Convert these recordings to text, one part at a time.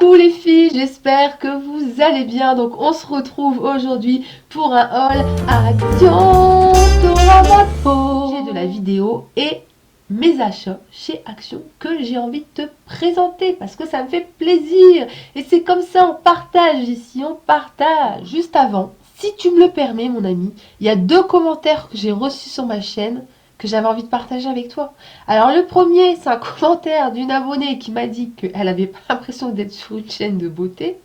Coucou les filles, j'espère que vous allez bien. Donc on se retrouve aujourd'hui pour un haul Action Doramapo. J'ai de la vidéo et mes achats chez Action que j'ai envie de te présenter parce que ça me fait plaisir. Et c'est comme ça, on partage ici, on partage. Juste avant, si tu me le permets mon ami, il y a 2 commentaires que j'ai reçus sur ma chaîne que j'avais envie de partager avec toi. Alors le premier, c'est un commentaire d'une abonnée qui m'a dit qu'elle avait pas l'impression d'être sur une chaîne de beauté,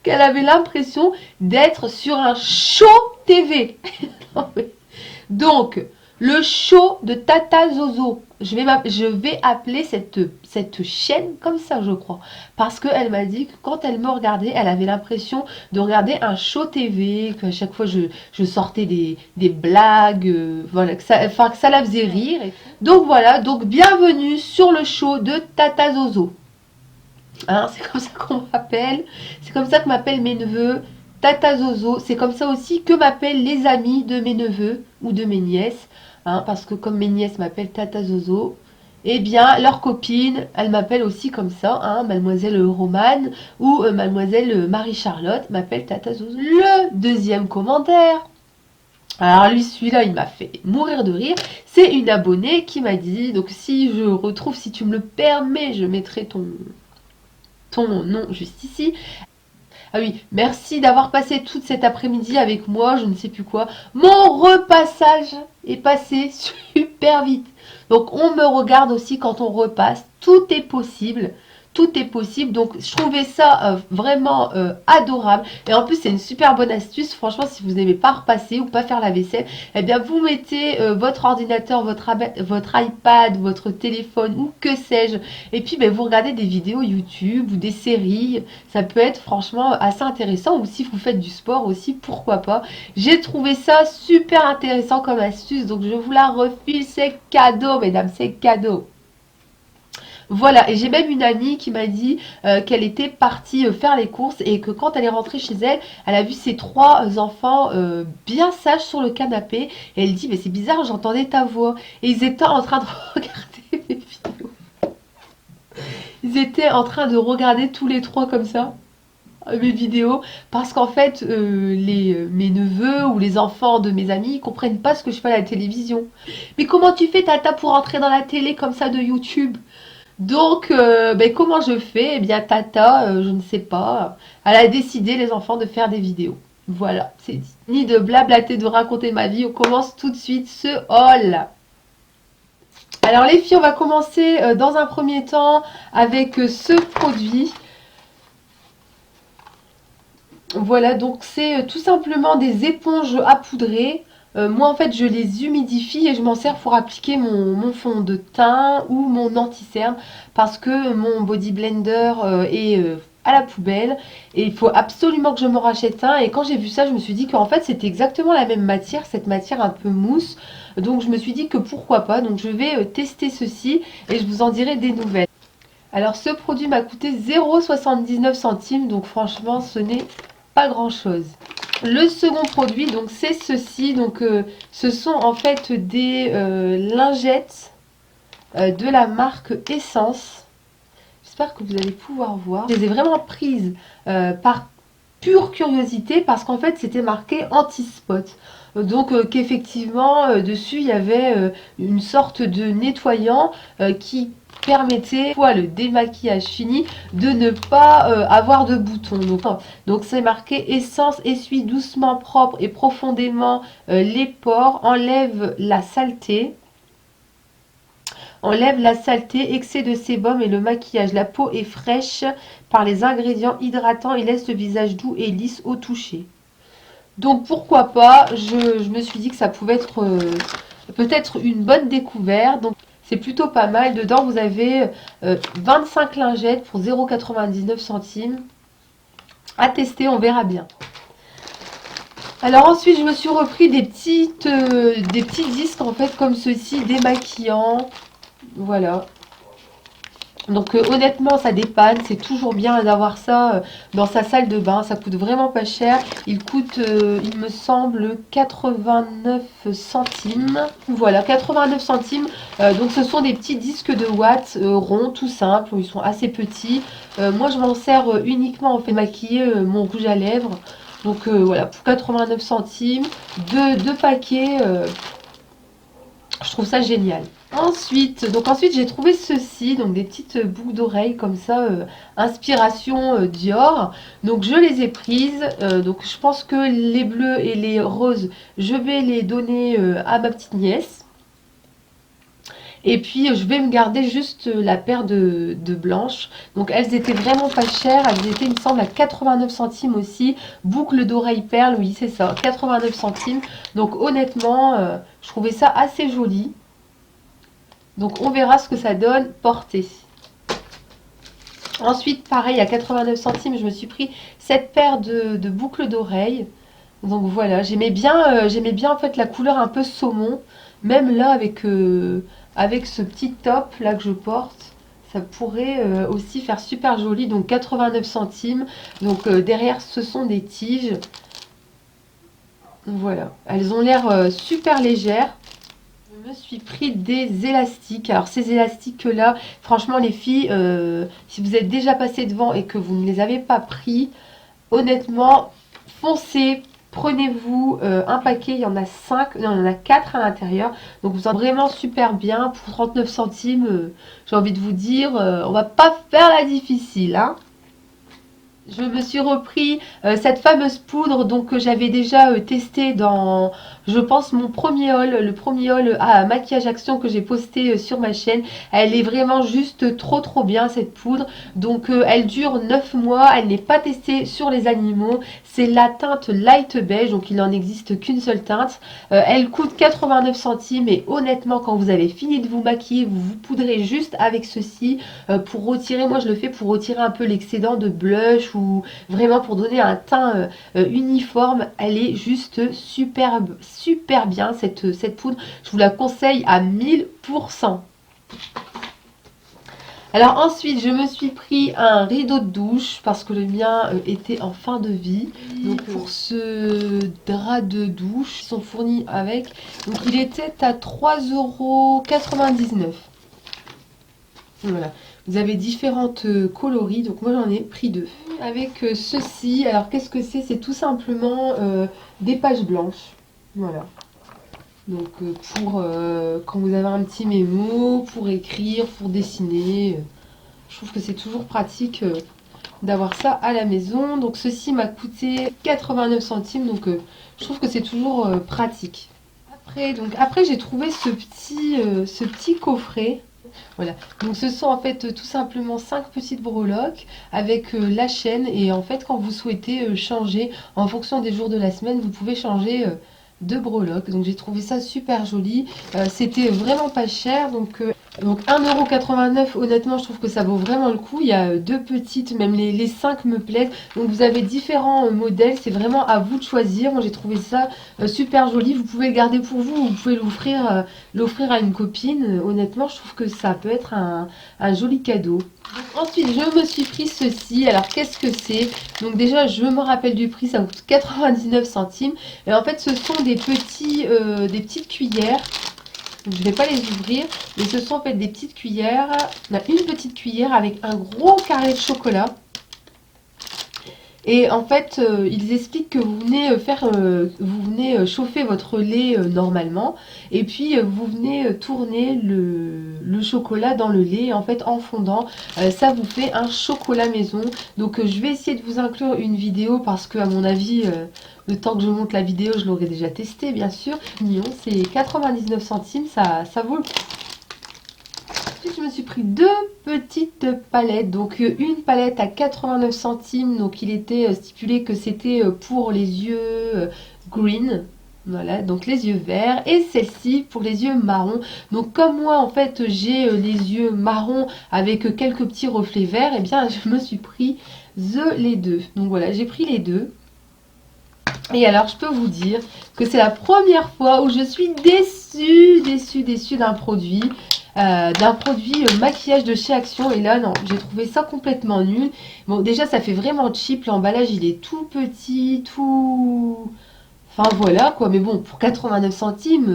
qu'elle avait l'impression d'être sur un show TV. Donc, le show de Tata Zozo. Je vais appeler cette chaîne comme ça, je crois. Parce qu'elle m'a dit que quand elle me regardait, elle avait l'impression de regarder un show TV, qu'à chaque fois je sortais des blagues, voilà, que ça la faisait rire. Donc voilà, donc bienvenue sur le show de Tata Zozo. Hein, c'est comme ça qu'on m'appelle, c'est comme ça que m'appellent mes neveux. Tata Zozo, c'est comme ça aussi que m'appellent les amis de mes neveux ou de mes nièces. Hein, parce que comme mes nièces m'appellent Tata Zozo, eh bien leur copine, elle m'appelle aussi comme ça, hein, Mademoiselle Romane ou Mademoiselle Marie-Charlotte m'appelle Tata Zozo. Le deuxième commentaire, alors lui, celui-là, il m'a fait mourir de rire. C'est une abonnée qui m'a dit, donc si je retrouve, si tu me le permets, je mettrai ton nom juste ici. Ah oui, merci d'avoir passé toute cet après-midi avec moi, je ne sais plus quoi. Mon repassage est passé super vite. Donc on me regarde aussi quand on repasse, tout est possible. Tout est possible, donc je trouvais ça vraiment adorable. Et en plus, c'est une super bonne astuce. Franchement, si vous n'aimez pas repasser ou pas faire la vaisselle, eh bien, vous mettez votre ordinateur, votre iPad, votre téléphone ou que sais-je. Et puis, ben, vous regardez des vidéos YouTube ou des séries. Ça peut être franchement assez intéressant. Ou si vous faites du sport aussi, pourquoi pas. J'ai trouvé ça super intéressant comme astuce. Donc, je vous la refile. C'est cadeau, mesdames, c'est cadeau. Voilà, et j'ai même une amie qui m'a dit qu'elle était partie faire les courses et que quand elle est rentrée chez elle, elle a vu ses 3 enfants bien sages sur le canapé. Et elle dit, mais c'est bizarre, j'entendais ta voix. Et ils étaient en train de regarder mes vidéos. Ils étaient en train de regarder tous les 3 comme ça, mes vidéos, parce qu'en fait, mes neveux ou les enfants de mes amis, ils comprennent pas ce que je fais à la télévision. Mais comment tu fais, Tata, pour entrer dans la télé comme ça de YouTube? Donc, ben, comment je fais? Eh bien, Tata, je ne sais pas. Elle a décidé, les enfants, de faire des vidéos. Voilà, c'est dit. Ni de blablater, de raconter ma vie. On commence tout de suite ce haul. Alors, les filles, on va commencer dans un premier temps avec ce produit. Voilà, donc c'est tout simplement des éponges à poudrer. Moi, en fait, je les humidifie et je m'en sers pour appliquer mon fond de teint ou mon anti-cerne parce que mon body blender est à la poubelle et il faut absolument que je me rachète un. Et quand j'ai vu ça, je me suis dit qu'en fait, c'était exactement la même matière, cette matière un peu mousse. Donc, je me suis dit que pourquoi pas. Donc, je vais tester ceci et je vous en dirai des nouvelles. Alors, ce produit m'a coûté 0,79 centimes, donc franchement, ce n'est pas grand-chose. Le second produit, donc c'est ceci. Donc ce sont en fait des lingettes de la marque Essence. J'espère que vous allez pouvoir voir. Je les ai vraiment prises par pure curiosité parce qu'en fait c'était marqué anti-spot. Donc qu'effectivement dessus il y avait une sorte de nettoyant qui permettait, fois le démaquillage fini, de ne pas avoir de boutons. Donc c'est marqué essence, essuie doucement, propre et profondément les pores, enlève la saleté. Enlève la saleté, excès de sébum et le maquillage. La peau est fraîche par les ingrédients hydratants et laisse le visage doux et lisse au toucher. Donc pourquoi pas, je me suis dit que ça pouvait être peut-être une bonne découverte. Donc c'est plutôt pas mal. Dedans vous avez 25 lingettes pour 0,99 centimes. À tester, on verra bien. Alors ensuite je me suis repris des petits disques en fait comme ceci, démaquillants. Voilà. Donc honnêtement ça dépanne, c'est toujours bien d'avoir ça dans sa salle de bain, ça coûte vraiment pas cher, il coûte il me semble 89 centimes, voilà 89 centimes, donc ce sont des petits disques de watts ronds tout simples, ils sont assez petits, moi je m'en sers uniquement en fait maquiller mon rouge à lèvres, donc voilà pour 89 centimes, deux paquets, je trouve ça génial. Ensuite j'ai trouvé ceci, donc des petites boucles d'oreilles comme ça, inspiration Dior. Donc je les ai prises. Donc je pense que les bleus et les roses, je vais les donner à ma petite nièce. Et puis je vais me garder juste la paire de blanches. Donc elles étaient vraiment pas chères. Elles étaient, il me semble, à 89 centimes aussi. Boucle d'oreille perle, oui c'est ça, 89 centimes. Donc honnêtement, je trouvais ça assez joli. Donc on verra ce que ça donne porté. Ensuite, pareil, à 89 centimes, je me suis pris cette paire de boucles d'oreilles. Donc voilà, j'aimais bien en fait la couleur un peu saumon. Même là, avec ce petit top là que je porte, ça pourrait aussi faire super joli. Donc 89 centimes. Donc derrière, ce sont des tiges. Voilà, elles ont l'air super légères. Je me suis pris des élastiques. Alors ces élastiques-là, franchement les filles, si vous êtes déjà passé devant et que vous ne les avez pas pris, honnêtement, foncez, prenez-vous un paquet, il y en a 5, non, il y en a 4 à l'intérieur. Donc vous en avez vraiment super bien pour 39 centimes. J'ai envie de vous dire, on va pas faire la difficile, hein. Je me suis repris cette fameuse poudre donc que j'avais déjà testé dans, je pense, mon premier haul, le premier haul à maquillage action que j'ai posté sur ma chaîne. Elle est vraiment juste trop bien cette poudre. Donc elle dure 9 mois, elle n'est pas testée sur les animaux. C'est la teinte light beige, donc il n'en existe qu'une seule teinte. Elle coûte 89 centimes et honnêtement quand vous avez fini de vous maquiller, vous vous poudrez juste avec ceci pour retirer, moi je le fais pour retirer un peu l'excédent de blush ou vraiment pour donner un teint uniforme. Elle est juste super bien cette poudre, je vous la conseille à 1000%. Alors ensuite je me suis pris un rideau de douche parce que le mien était en fin de vie. Donc pour ce drap de douche, ils sont fournis avec. Donc il était à 3,99 €. Voilà. Vous avez différentes coloris, donc moi j'en ai pris 2. Avec ceci, alors qu'est-ce que c'est? C'est tout simplement des pages blanches. Voilà. Donc pour quand vous avez un petit mémo, pour écrire, pour dessiner, je trouve que c'est toujours pratique d'avoir ça à la maison. Donc ceci m'a coûté 89 centimes, donc je trouve que c'est toujours pratique. Après j'ai trouvé ce petit coffret. Voilà, donc ce sont en fait tout simplement 5 petites breloques avec la chaîne et en fait quand vous souhaitez changer en fonction des jours de la semaine, vous pouvez changer de breloques. Donc j'ai trouvé ça super joli, c'était vraiment pas cher, donc 1,89 €, honnêtement je trouve que ça vaut vraiment le coup. Il y a deux petites, même les 5 me plaisent. Donc vous avez différents modèles, c'est vraiment à vous de choisir. Moi j'ai trouvé ça super joli, vous pouvez le garder pour vous, vous pouvez l'offrir à une copine. Honnêtement je trouve que ça peut être un joli cadeau. Donc, ensuite je me suis pris ceci, alors qu'est-ce que c'est? Donc déjà je me rappelle du prix, ça coûte 99 centimes. Et en fait ce sont des petites cuillères. Donc, je ne vais pas les ouvrir, mais ce sont en fait des petites cuillères. On a une petite cuillère avec un gros carré de chocolat. Et en fait, ils expliquent que vous venez chauffer votre lait normalement, et puis vous venez tourner le chocolat dans le lait, en fait en fondant, ça vous fait un chocolat maison. Donc je vais essayer de vous inclure une vidéo parce que à mon avis, le temps que je monte la vidéo, je l'aurai déjà testé bien sûr. Mignon, c'est 99 centimes, ça vaut le coup. Ensuite, je me suis pris deux petites palettes. Donc, une palette à 89 centimes. Donc, il était stipulé que c'était pour les yeux green. Voilà, donc les yeux verts. Et celle-ci pour les yeux marrons. Donc, comme moi, en fait, j'ai les yeux marrons avec quelques petits reflets verts, et bien, je me suis pris les deux. Donc, voilà, j'ai pris les deux. Et alors, je peux vous dire que c'est la première fois où je suis déçue d'un produit. d'un produit maquillage de chez Action. Et là, non, j'ai trouvé ça complètement nul. Bon, déjà, ça fait vraiment cheap. L'emballage, il est tout petit, tout... Enfin, voilà, quoi. Mais bon, pour 89 centimes,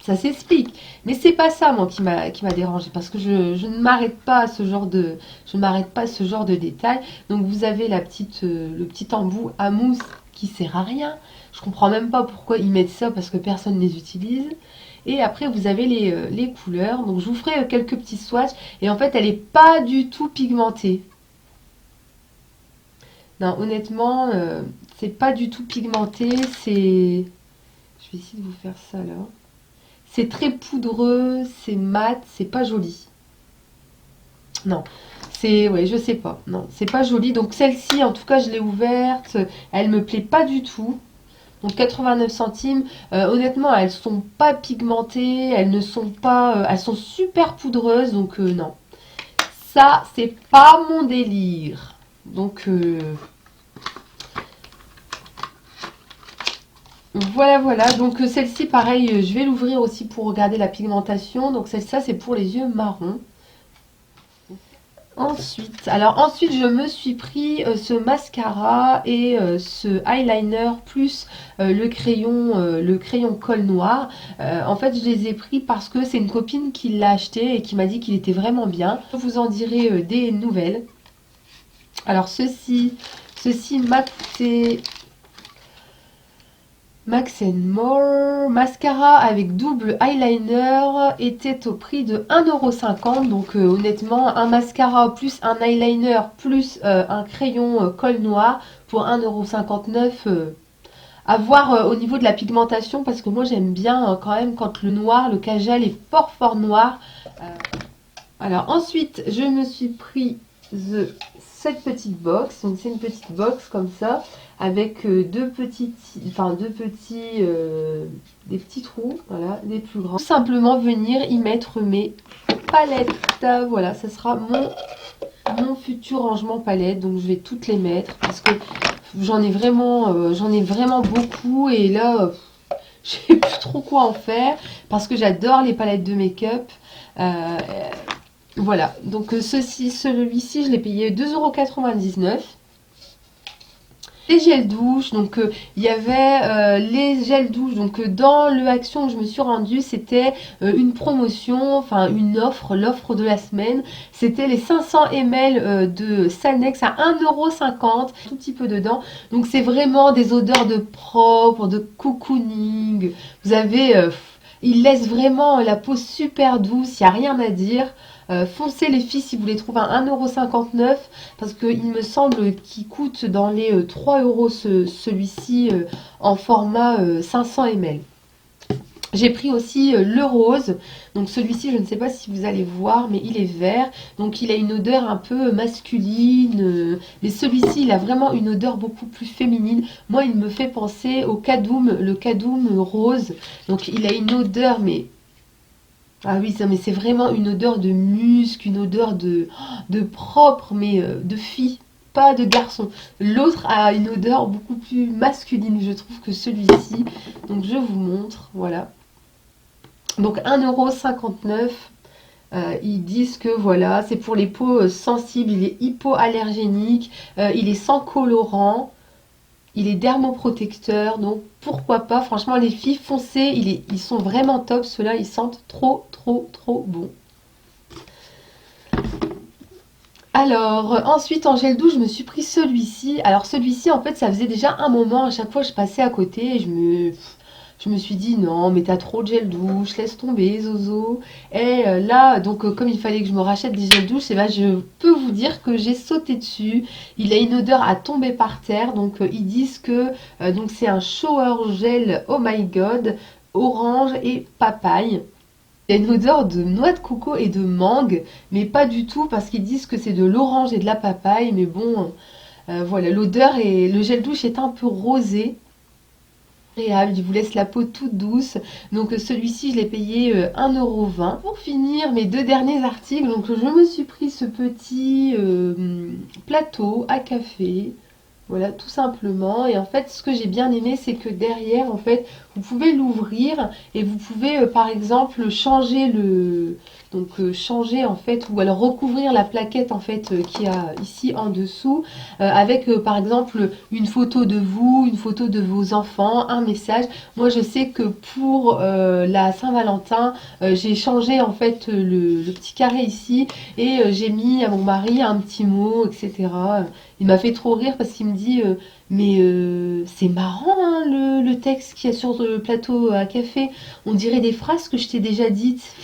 ça s'explique. Mais c'est pas ça, moi, qui m'a dérangé. Parce que je ne m'arrête pas à ce genre de... Je ne m'arrête pas à ce genre de détails. Donc, vous avez le petit embout à mousse qui sert à rien. Je comprends même pas pourquoi ils mettent ça, parce que personne ne les utilise. Et après, vous avez les couleurs. Donc, je vous ferai quelques petits swatchs. Et en fait, elle n'est pas du tout pigmentée. Non, honnêtement, c'est pas du tout pigmenté. C'est... Je vais essayer de vous faire ça là. C'est très poudreux, c'est mat, c'est pas joli. Non, c'est... Ouais, je sais pas. Non, c'est pas joli. Donc, celle-ci, en tout cas, je l'ai ouverte. Elle me plaît pas du tout. Donc 89 centimes, honnêtement, elles sont pas pigmentées, elles ne sont pas, elles sont super poudreuses, donc non. Ça, c'est pas mon délire. Donc voilà, voilà. Donc celle-ci, pareil, je vais l'ouvrir aussi pour regarder la pigmentation. Donc celle-ci, c'est pour les yeux marrons. Ensuite, je me suis pris ce mascara et ce eyeliner plus le crayon colle noir. En fait, je les ai pris parce que c'est une copine qui l'a acheté et qui m'a dit qu'il était vraiment bien. Je vous en dirai des nouvelles. Alors, ceci m'a coûté Max More mascara avec double eyeliner était au prix de 1,50 €. Donc honnêtement, un mascara plus un eyeliner plus un crayon colle noir pour 1,59 €. À voir au niveau de la pigmentation parce que moi j'aime bien quand même quand le noir, le kajal est fort fort noir. Euh, alors ensuite, je me suis pris cette petite box. Donc c'est une petite box comme ça avec des petits trous, voilà, des plus grands. Tout simplement venir y mettre mes palettes. Voilà, ça sera mon futur rangement palette. Donc je vais toutes les mettre parce que j'en ai vraiment beaucoup et là je sais plus trop quoi en faire parce que j'adore les palettes de make-up. Voilà, donc celui-ci, je l'ai payé 2,99 €. Les gels douche, donc il y avait les gels douche, donc dans le Action où je me suis rendue, c'était une promotion, enfin une offre, l'offre de la semaine, c'était les 500 ml de Sanex à 1,50 €, tout petit peu dedans, donc c'est vraiment des odeurs de propre, de cocooning, vous avez, il laisse vraiment la peau super douce, il n'y a rien à dire. Foncez les filles si vous les trouvez à 1,59 € parce qu'il me semble qu'il coûte dans les 3 € celui-ci en format 500 ml. J'ai pris aussi le rose, donc celui-ci je ne sais pas si vous allez voir mais il est vert, donc il a une odeur un peu masculine, mais celui-ci il a vraiment une odeur beaucoup plus féminine. Moi il me fait penser au Cadoum, le Cadoum rose, donc il a une odeur mais... Ah oui, ça, mais c'est vraiment une odeur de musc, une odeur de propre, mais de fille, pas de garçon. L'autre a une odeur beaucoup plus masculine, je trouve, que celui-ci. Donc je vous montre, voilà. Donc 1,59 €. Ils disent que voilà, c'est pour les peaux sensibles, il est hypoallergénique, il est sans colorant. Il est dermoprotecteur, donc pourquoi pas. Franchement, les filles, foncez, ils sont vraiment top. Ceux-là, ils sentent trop, trop, trop bon. Alors, ensuite, en gel douche, je me suis pris celui-ci. Alors, celui-ci, en fait, ça faisait déjà un moment. À chaque fois, je passais à côté et je me suis dit, non, mais t'as trop de gel douche, laisse tomber, Zozo. Et là, donc, comme il fallait que je me rachète des gels douche, et ben, je peux vous dire que j'ai sauté dessus. Il a une odeur à tomber par terre. Donc, ils disent que donc c'est un shower gel, oh my god, orange et papaye. Il y a une odeur de noix de coco et de mangue, mais pas du tout parce qu'ils disent que c'est de l'orange et de la papaye. Mais bon, voilà, l'odeur et le gel douche est un peu rosé. Il vous laisse la peau toute douce. Donc celui-ci, je l'ai payé 1,20 €. Pour finir, mes deux derniers articles, donc je me suis pris ce petit plateau à café. Voilà, tout simplement. Et en fait, ce que j'ai bien aimé, c'est que derrière, en fait, vous pouvez l'ouvrir et vous pouvez, par exemple, changer changer en fait, ou alors recouvrir la plaquette en fait qu'il y a ici en dessous, avec par exemple une photo de vous, une photo de vos enfants, un message. Moi, je sais que pour la Saint-Valentin, j'ai changé en fait le petit carré ici et j'ai mis à mon mari un petit mot, etc. Il m'a fait trop rire parce qu'il me dit mais c'est marrant hein, le texte qu'il y a sur le plateau à café. On dirait des phrases que je t'ai déjà dites.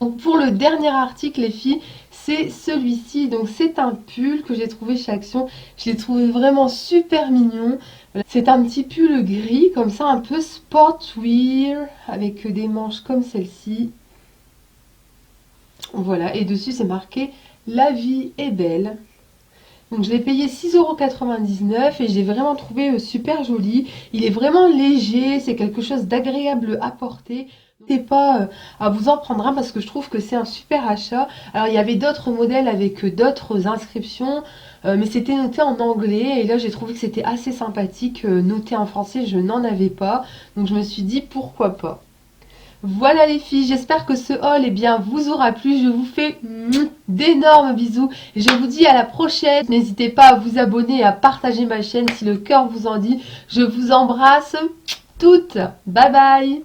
Donc pour le dernier article, les filles, c'est celui-ci. Donc c'est un pull que j'ai trouvé chez Action. Je l'ai trouvé vraiment super mignon. Voilà. C'est un petit pull gris, comme ça, un peu sportwear, avec des manches comme celle-ci. Voilà, et dessus c'est marqué La vie est belle. Donc je l'ai payé 6,99 € et j'ai vraiment trouvé super joli. Il est vraiment léger, c'est quelque chose d'agréable à porter. N'hésitez pas à vous en prendre un parce que je trouve que c'est un super achat. Alors il y avait d'autres modèles avec d'autres inscriptions, mais c'était noté en anglais et là j'ai trouvé que c'était assez sympathique. Noté en français, je n'en avais pas. Donc je me suis dit pourquoi pas. Voilà les filles, j'espère que ce haul vous aura plu. Je vous fais d'énormes bisous et je vous dis à la prochaine. N'hésitez pas à vous abonner et à partager ma chaîne si le cœur vous en dit. Je vous embrasse toutes. Bye bye.